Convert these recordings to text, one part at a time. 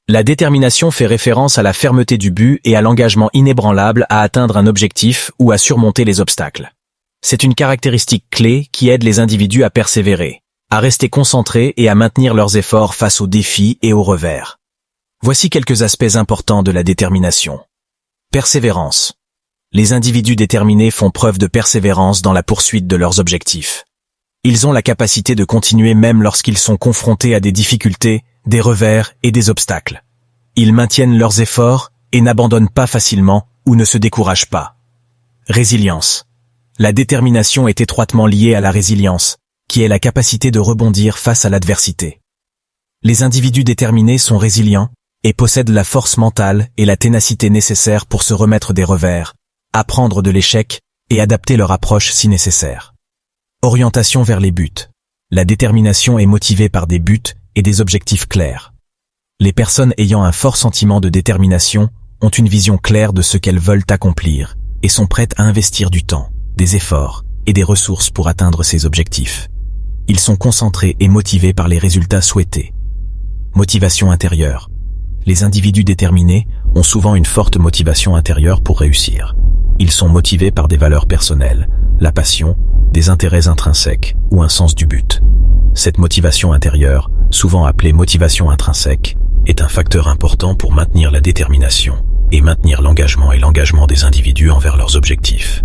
La détermination fait référence à la fermeté du but et à l'engagement inébranlable à atteindre un objectif ou à surmonter les obstacles. C'est une caractéristique clé qui aide les individus à persévérer, à rester concentrés et à maintenir leurs efforts face aux défis et aux revers. Voici quelques aspects importants de la détermination. Persévérance. Les individus déterminés font preuve de persévérance dans la poursuite de leurs objectifs. Ils ont la capacité de continuer même lorsqu'ils sont confrontés à des difficultés, des revers et des obstacles. Ils maintiennent leurs efforts et n'abandonnent pas facilement ou ne se découragent pas. Résilience. La détermination est étroitement liée à la résilience, qui est la capacité de rebondir face à l'adversité. Les individus déterminés sont résilients et possèdent la force mentale et la ténacité nécessaires pour se remettre des revers, apprendre de l'échec et adapter leur approche si nécessaire. Orientation vers les buts. La détermination est motivée par des buts et des objectifs clairs. Les personnes ayant un fort sentiment de détermination ont une vision claire de ce qu'elles veulent accomplir et sont prêtes à investir du temps, des efforts et des ressources pour atteindre ces objectifs. Ils sont concentrés et motivés par les résultats souhaités. Motivation intérieure. Les individus déterminés ont souvent une forte motivation intérieure pour réussir. Ils sont motivés par des valeurs personnelles, la passion, des intérêts intrinsèques ou un sens du but. Cette motivation intérieure, souvent appelée motivation intrinsèque, est un facteur important pour maintenir la détermination et maintenir l'engagement des individus envers leurs objectifs.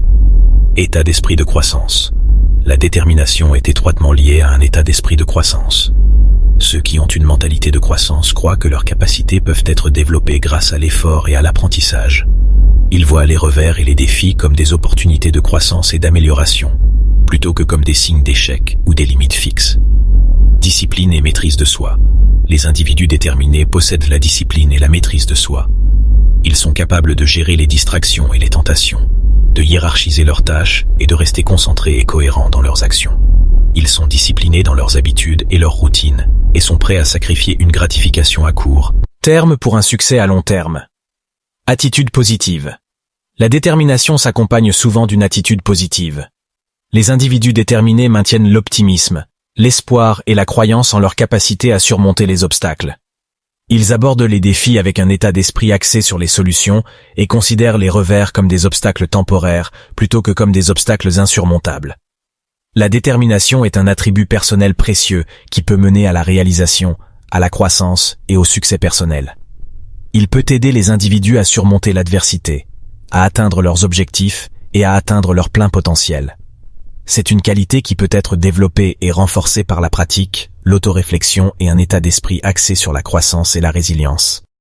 État d'esprit de croissance. La détermination est étroitement liée à un état d'esprit de croissance. Ceux qui ont une mentalité de croissance croient que leurs capacités peuvent être développées grâce à l'effort et à l'apprentissage. Ils voient les revers et les défis comme des opportunités de croissance et d'amélioration, plutôt que comme des signes d'échec ou des limites fixes. Discipline et maîtrise de soi. Les individus déterminés possèdent la discipline et la maîtrise de soi. Ils sont capables de gérer les distractions et les tentations, de hiérarchiser leurs tâches et de rester concentrés et cohérents dans leurs actions. Ils sont disciplinés dans leurs habitudes et leurs routines et sont prêts à sacrifier une gratification à court terme pour un succès à long terme. Attitude positive. La détermination s'accompagne souvent d'une attitude positive. Les individus déterminés maintiennent l'optimisme, l'espoir et la croyance en leur capacité à surmonter les obstacles. Ils abordent les défis avec un état d'esprit axé sur les solutions et considèrent les revers comme des obstacles temporaires plutôt que comme des obstacles insurmontables. La détermination est un attribut personnel précieux qui peut mener à la réalisation, à la croissance et au succès personnel. Il peut aider les individus à surmonter l'adversité, à atteindre leurs objectifs et à atteindre leur plein potentiel. C'est une qualité qui peut être développée et renforcée par la pratique, l'autoréflexion et un état d'esprit axé sur la croissance et la résilience.